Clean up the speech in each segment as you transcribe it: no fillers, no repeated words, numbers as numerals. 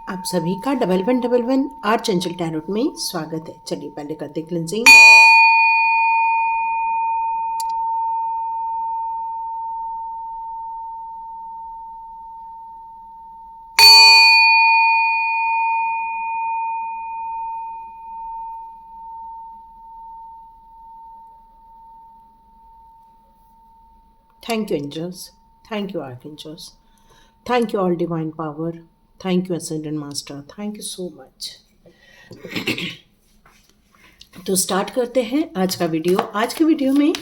आप सभी का 1111 आर चंचल टैरोट में स्वागत है। चलिए पहले करते cleansing. Thank you angels, thank you archangels, thank you all divine power, thank you ascendant master, thank you so much. तो स्टार्ट करते हैं आज का वीडियो। आज के वीडियो में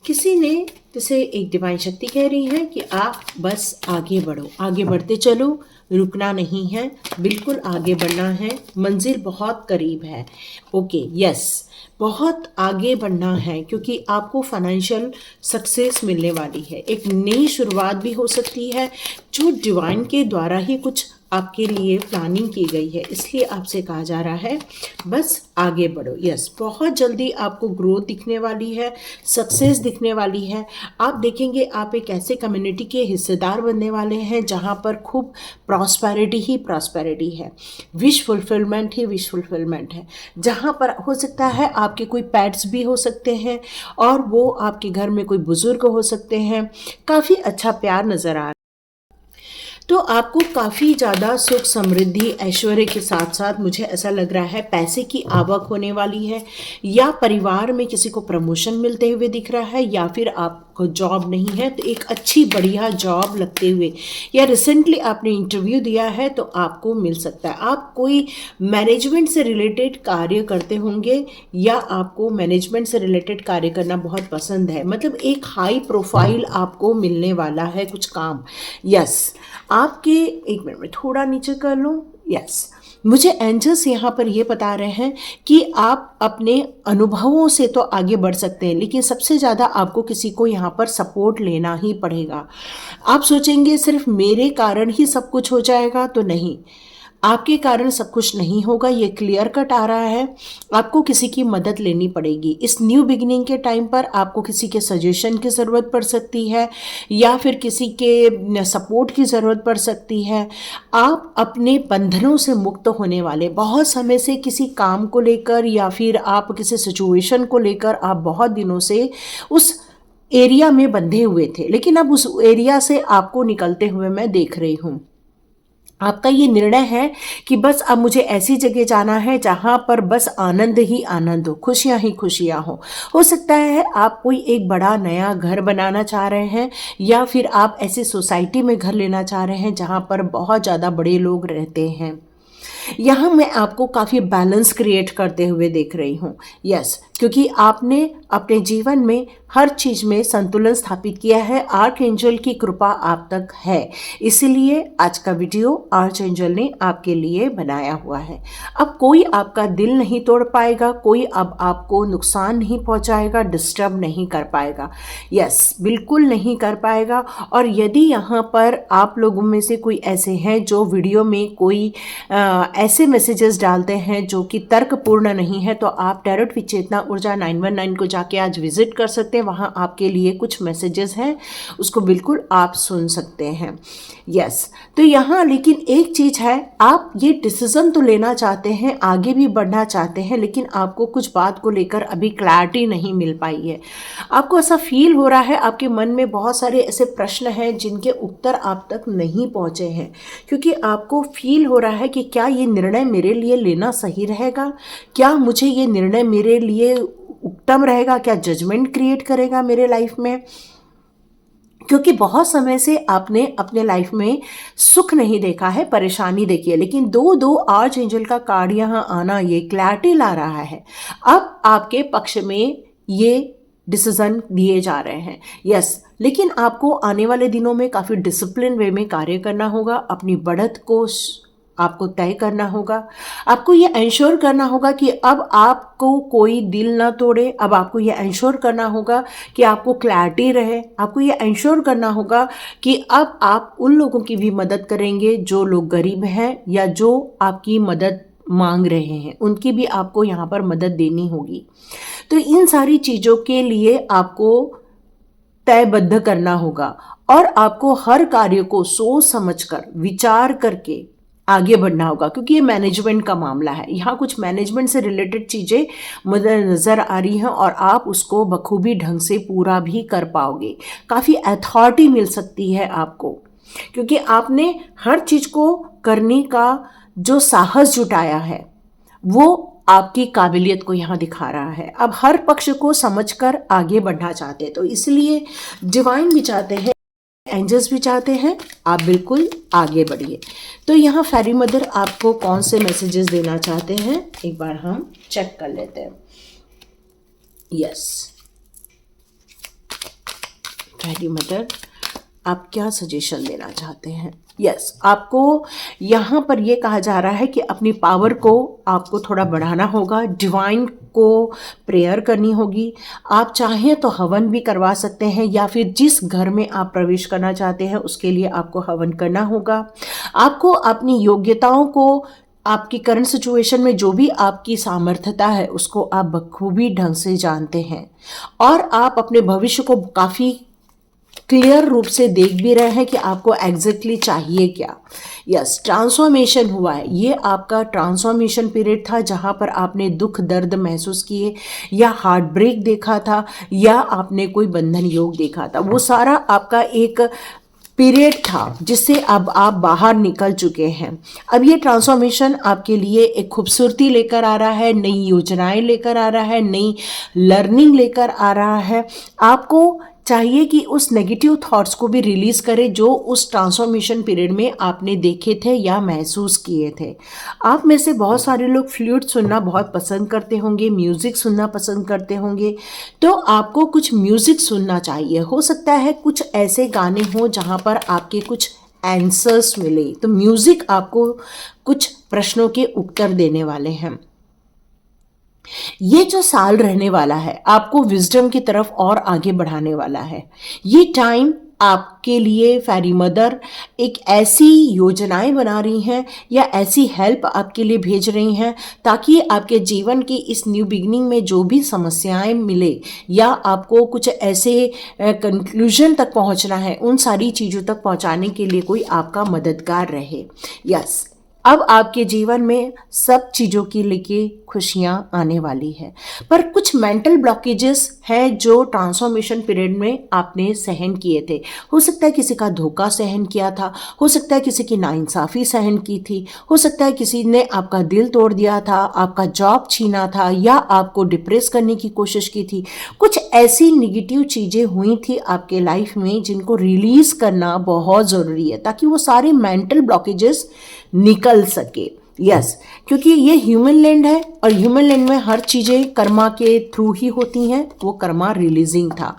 किसी ने जैसे एक डिवाइन शक्ति कह रही है कि आप बस आगे बढ़ो, आगे बढ़ते चलो, रुकना नहीं है, बिल्कुल आगे बढ़ना है, मंजिल बहुत करीब है। ओके यस, बहुत आगे बढ़ना है क्योंकि आपको फाइनेंशियल सक्सेस मिलने वाली है। एक नई शुरुआत भी हो सकती है जो डिवाइन के द्वारा ही कुछ आपके लिए प्लानिंग की गई है, इसलिए आपसे कहा जा रहा है बस आगे बढ़ो। यस, बहुत जल्दी आपको ग्रोथ दिखने वाली है, सक्सेस दिखने वाली है। आप देखेंगे आप एक ऐसे कम्युनिटी के हिस्सेदार बनने वाले हैं जहां पर खूब प्रॉस्पेरिटी ही प्रॉस्पेरिटी है, विश फुलफिलमेंट ही विश फुलफिलमेंट है। जहां पर हो सकता है आपके कोई पेट्स भी हो सकते हैं और वो आपके घर में कोई बुजुर्ग हो सकते हैं। काफ़ी अच्छा प्यार नज़र आ रहा है। तो आपको काफ़ी ज़्यादा सुख समृद्धि ऐश्वर्य के साथ साथ मुझे ऐसा लग रहा है पैसे की आवक होने वाली है, या परिवार में किसी को प्रमोशन मिलते हुए दिख रहा है, या फिर आपको जॉब नहीं है तो एक अच्छी बढ़िया जॉब लगते हुए, या रिसेंटली आपने इंटरव्यू दिया है तो आपको मिल सकता है। आप कोई मैनेजमेंट से रिलेटेड कार्य करते होंगे या आपको मैनेजमेंट से रिलेटेड कार्य करना बहुत पसंद है, मतलब एक हाई प्रोफाइल आपको मिलने वाला है कुछ काम। यस, आपके एक मिनट में थोड़ा नीचे कर लो। यस, मुझे एंजल्स यहाँ पर ये बता रहे हैं कि आप अपने अनुभवों से तो आगे बढ़ सकते हैं, लेकिन सबसे ज़्यादा आपको किसी को यहाँ पर सपोर्ट लेना ही पड़ेगा। आप सोचेंगे सिर्फ मेरे कारण ही सब कुछ हो जाएगा, तो नहीं, आपके कारण सब कुछ नहीं होगा, ये क्लियर कट आ रहा है। आपको किसी की मदद लेनी पड़ेगी इस न्यू बिगिनिंग के टाइम पर। आपको किसी के सजेशन की ज़रूरत पड़ सकती है या फिर किसी के सपोर्ट की ज़रूरत पड़ सकती है। आप अपने बंधनों से मुक्त होने वाले, बहुत समय से किसी काम को लेकर या फिर आप किसी सिचुएशन को लेकर आप बहुत दिनों से उस एरिया में बंधे हुए थे, लेकिन अब उस एरिया से आपको निकलते हुए मैं देख रही हूँ। आपका ये निर्णय है कि बस अब मुझे ऐसी जगह जाना है जहाँ पर बस आनंद ही आनंद हो, खुशियाँ ही खुशियाँ हो सकता है आप कोई एक बड़ा नया घर बनाना चाह रहे हैं या फिर आप ऐसी सोसाइटी में घर लेना चाह रहे हैं जहाँ पर बहुत ज़्यादा बड़े लोग रहते हैं। यहाँ मैं आपको काफ़ी बैलेंस क्रिएट करते हुए देख रही हूँ। यस, क्योंकि आपने अपने जीवन में हर चीज़ में संतुलन स्थापित किया है। आर्क एंजल की कृपा आप तक है, इसीलिए आज का वीडियो आर्क एंजल ने आपके लिए बनाया हुआ है। अब कोई आपका दिल नहीं तोड़ पाएगा, कोई अब आपको नुकसान नहीं पहुंचाएगा, डिस्टर्ब नहीं कर पाएगा। यस, बिल्कुल नहीं कर पाएगा। और यदि यहाँ पर आप लोगों में से कोई ऐसे हैं जो वीडियो में कोई ऐसे मैसेजेस डालते हैं जो कि तर्कपूर्ण नहीं है, तो आप टैरोट विचेतना ऊर्जा 919 को जाके आज विजिट कर सकते हैं। वहाँ आपके लिए कुछ मैसेजेस हैं, उसको बिल्कुल आप सुन सकते हैं। यस, तो यहाँ लेकिन एक चीज़ है, आप ये डिसीज़न तो लेना चाहते हैं, आगे भी बढ़ना चाहते हैं, लेकिन आपको कुछ बात को लेकर अभी क्लैरिटी नहीं मिल पाई है। आपको ऐसा फील हो रहा है आपके मन में बहुत सारे ऐसे प्रश्न हैं जिनके उत्तर आप तक नहीं पहुँचे हैं, क्योंकि आपको फील हो रहा है कि क्या ये निर्णय मेरे लिए लेना सही रहेगा, क्या मुझे ये निर्णय मेरे लिए उत्तम रहेगा, क्या जजमेंट क्रिएट करेगा मेरे लाइफ में। क्योंकि बहुत समय से आपने अपने लाइफ में सुख नहीं देखा है, परेशानी देखी है, लेकिन दो आर्च एंजल का कार्ड यहाँ आना ये क्लैरिटी ला रहा है। अब आपके पक्ष में ये डिसीजन दिए जा रहे हैं। यस, लेकिन आपको आने वाले दिनों में काफ़ी डिसिप्लिन वे में कार्य करना होगा, अपनी बढ़त को आपको तय करना होगा। आपको ये इंश्योर करना होगा कि अब आपको कोई दिल ना तोड़े। अब आपको ये इंश्योर करना होगा कि आपको क्लैरिटी रहे। आपको ये इंश्योर करना होगा कि अब आप उन लोगों की भी मदद करेंगे जो लोग गरीब हैं या जो आपकी मदद मांग रहे हैं, उनकी भी आपको यहाँ पर मदद देनी होगी। तो इन सारी चीज़ों के लिए आपको तयबद्ध करना होगा और आपको हर कार्य को सोच समझकर विचार करके आगे बढ़ना होगा, क्योंकि ये मैनेजमेंट का मामला है। यहाँ कुछ मैनेजमेंट से रिलेटेड चीज़ें मुझे नज़र आ रही हैं और आप उसको बखूबी ढंग से पूरा भी कर पाओगे। काफ़ी अथॉरिटी मिल सकती है आपको, क्योंकि आपने हर चीज़ को करने का जो साहस जुटाया है वो आपकी काबिलियत को यहाँ दिखा रहा है। अब हर पक्ष को समझकर आगे बढ़ना चाहते हैं, तो इसलिए डिवाइन भी चाहते हैं, एंजल्स भी चाहते हैं आप बिल्कुल आगे बढ़िए। तो यहाँ फेरी मदर आपको कौन से मैसेजेस देना चाहते हैं, एक बार हम चेक कर लेते हैं। यस, फेरी मदर आप क्या सजेशन देना चाहते हैं। यस, आपको यहाँ पर ये कहा जा रहा है कि अपनी पावर को आपको थोड़ा बढ़ाना होगा, डिवाइन को प्रेयर करनी होगी। आप चाहें तो हवन भी करवा सकते हैं, या फिर जिस घर में आप प्रवेश करना चाहते हैं उसके लिए आपको हवन करना होगा। आपको अपनी योग्यताओं को, आपकी करंट सिचुएशन में जो भी आपकी सामर्थ्यता है उसको आप बखूबी ढंग से जानते हैं, और आप अपने भविष्य को काफ़ी क्लियर रूप से देख भी रहे हैं कि आपको एग्जैक्टली चाहिए क्या। यस, ट्रांसफॉर्मेशन हुआ है, ये आपका ट्रांसफॉर्मेशन पीरियड था जहाँ पर आपने दुख दर्द महसूस किए, या हार्ट ब्रेक देखा था, या आपने कोई बंधन योग देखा था। वो सारा आपका एक पीरियड था जिससे अब आप बाहर निकल चुके हैं। अब ये ट्रांसफॉर्मेशन आपके लिए एक खूबसूरती लेकर आ रहा है, नई योजनाएं लेकर आ रहा है, नई लर्निंग लेकर आ रहा है। आपको चाहिए कि उस नेगेटिव थॉट्स को भी रिलीज़ करें जो उस ट्रांसफॉर्मेशन पीरियड में आपने देखे थे या महसूस किए थे। आप में से बहुत सारे लोग फ्लूट सुनना बहुत पसंद करते होंगे, म्यूज़िक सुनना पसंद करते होंगे, तो आपको कुछ म्यूज़िक सुनना चाहिए। हो सकता है कुछ ऐसे गाने हों जहाँ पर आपके कुछ आंसर्स मिले, तो म्यूज़िक आपको कुछ प्रश्नों के उत्तर देने वाले हैं। ये जो साल रहने वाला है आपको विजडम की तरफ और आगे बढ़ाने वाला है। ये टाइम आपके लिए फेरी मदर एक ऐसी योजनाएं बना रही हैं या ऐसी हेल्प आपके लिए भेज रही हैं ताकि आपके जीवन की इस न्यू बिगिनिंग में जो भी समस्याएं मिले या आपको कुछ ऐसे कंक्लूजन तक पहुंचना है, उन सारी चीज़ों तक पहुंचाने के लिए कोई आपका मददगार रहे। यस, अब आपके जीवन में सब चीज़ों की लेके खुशियाँ आने वाली है, पर कुछ मेंटल ब्लॉकेजेस हैं जो ट्रांसफॉर्मेशन पीरियड में आपने सहन किए थे। हो सकता है किसी का धोखा सहन किया था, हो सकता है किसी की नाइंसाफ़ी सहन की थी, हो सकता है किसी ने आपका दिल तोड़ दिया था, आपका जॉब छीना था, या आपको डिप्रेस करने की कोशिश की थी। कुछ ऐसी निगेटिव चीज़ें हुई थी आपके लाइफ में जिनको रिलीज़ करना बहुत ज़रूरी है ताकि वो सारे मेंटल ब्लॉकेजेस निकल सके। यस, क्योंकि ये ह्यूमन लैंड है और ह्यूमन लैंड में हर चीज़ें कर्मा के थ्रू ही होती हैं। वो कर्मा रिलीजिंग था,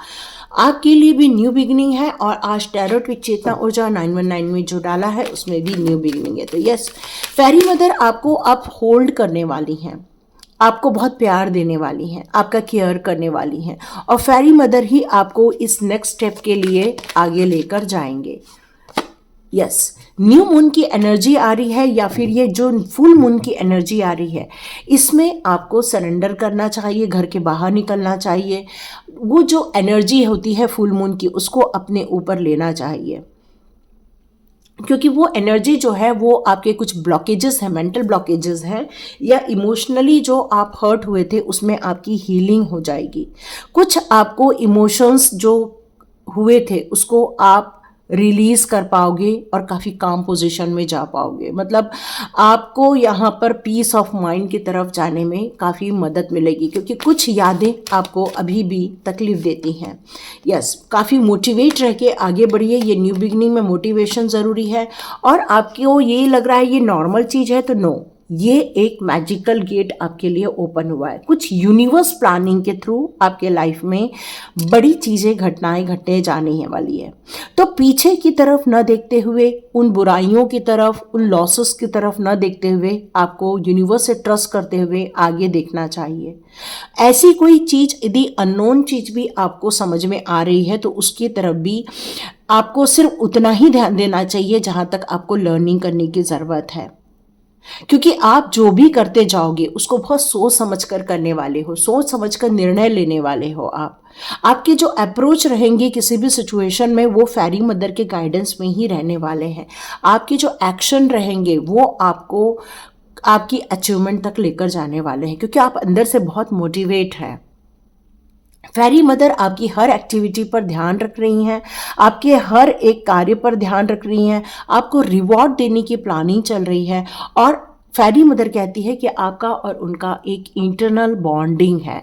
आपके लिए भी न्यू बिगिनिंग है। और आज टैरोट विद चेतना ऊर्जा 919 में जो डाला है उसमें भी न्यू बिगिनिंग है। तो यस, फेरी मदर आपको अब होल्ड करने वाली हैं, आपको बहुत प्यार देने वाली हैं, आपका केयर करने वाली हैं, और फेरी मदर ही आपको इस नेक्स्ट स्टेप के लिए आगे लेकर जाएंगे। यस, न्यू मून की एनर्जी आ रही है या फिर ये जो फुल मून की एनर्जी आ रही है, इसमें आपको सरेंडर करना चाहिए, घर के बाहर निकलना चाहिए। वो जो एनर्जी होती है फुल मून की उसको अपने ऊपर लेना चाहिए, क्योंकि वो एनर्जी जो है वो आपके कुछ ब्लॉकेजेस हैं, मेंटल ब्लॉकेजेस हैं, या इमोशनली जो आप हर्ट हुए थे उसमें आपकी हीलिंग हो जाएगी। कुछ आपको इमोशंस जो हुए थे उसको आप रिलीज कर पाओगे और काफ़ी काम पोजीशन में जा पाओगे। मतलब आपको यहाँ पर पीस ऑफ माइंड की तरफ जाने में काफ़ी मदद मिलेगी, क्योंकि कुछ यादें आपको अभी भी तकलीफ देती हैं। यस, काफ़ी मोटिवेट रह के आगे बढ़िए। ये न्यू बिगिनिंग में मोटिवेशन ज़रूरी है। और आपको ये लग रहा है ये नॉर्मल चीज़ है, तो नो, ये एक मैजिकल गेट आपके लिए ओपन हुआ है। कुछ यूनिवर्स प्लानिंग के थ्रू आपके लाइफ में बड़ी चीज़ें, घटनाएं घटने जाने हैं वाली है। तो पीछे की तरफ न देखते हुए, उन बुराइयों की तरफ, उन लॉसेस की तरफ न देखते हुए, आपको यूनिवर्स से ट्रस्ट करते हुए आगे देखना चाहिए। ऐसी कोई चीज़, यदि अननोन चीज़ भी आपको समझ में आ रही है तो उसकी तरफ भी आपको सिर्फ उतना ही ध्यान देना चाहिए जहाँ तक आपको लर्निंग करने की ज़रूरत है। क्योंकि आप जो भी करते जाओगे उसको बहुत सोच समझ कर करने वाले हो, सोच समझ कर निर्णय लेने वाले हो आप। आपके जो अप्रोच रहेंगे किसी भी सिचुएशन में वो फेरी मदर के गाइडेंस में ही रहने वाले हैं। आपके जो एक्शन रहेंगे वो आपको आपकी अचीवमेंट तक लेकर जाने वाले हैं, क्योंकि आप अंदर से बहुत मोटिवेट हैं। फेरी मदर आपकी हर एक्टिविटी पर ध्यान रख रही हैं, आपके हर एक कार्य पर ध्यान रख रही हैं, आपको रिवॉर्ड देने की प्लानिंग चल रही है। और फेरी मदर कहती है कि आपका और उनका एक इंटरनल बॉन्डिंग है,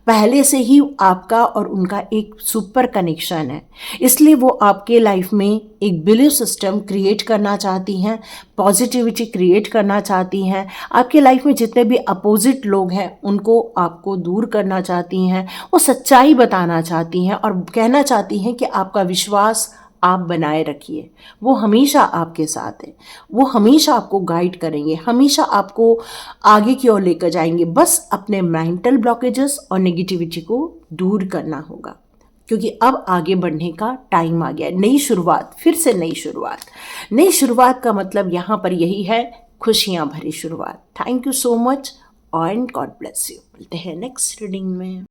पहले से ही आपका और उनका एक सुपर कनेक्शन है। इसलिए वो आपके लाइफ में एक बिलीफ सिस्टम क्रिएट करना चाहती हैं, पॉजिटिविटी क्रिएट करना चाहती हैं। आपके लाइफ में जितने भी अपोजिट लोग हैं उनको आपको दूर करना चाहती हैं। वो सच्चाई बताना चाहती हैं और कहना चाहती हैं कि आपका विश्वास आप बनाए रखिए। वो हमेशा आपके साथ है, वो हमेशा आपको गाइड करेंगे, हमेशा आपको आगे की ओर लेकर जाएंगे। बस अपने मेंटल ब्लॉकेजेस और नेगेटिविटी को दूर करना होगा, क्योंकि अब आगे बढ़ने का टाइम आ गया है। नई शुरुआत, फिर से नई शुरुआत। नई शुरुआत का मतलब यहाँ पर यही है, खुशियाँ भरी शुरुआत। Thank you so much and God bless you. मिलते हैं नेक्स्ट रीडिंग में।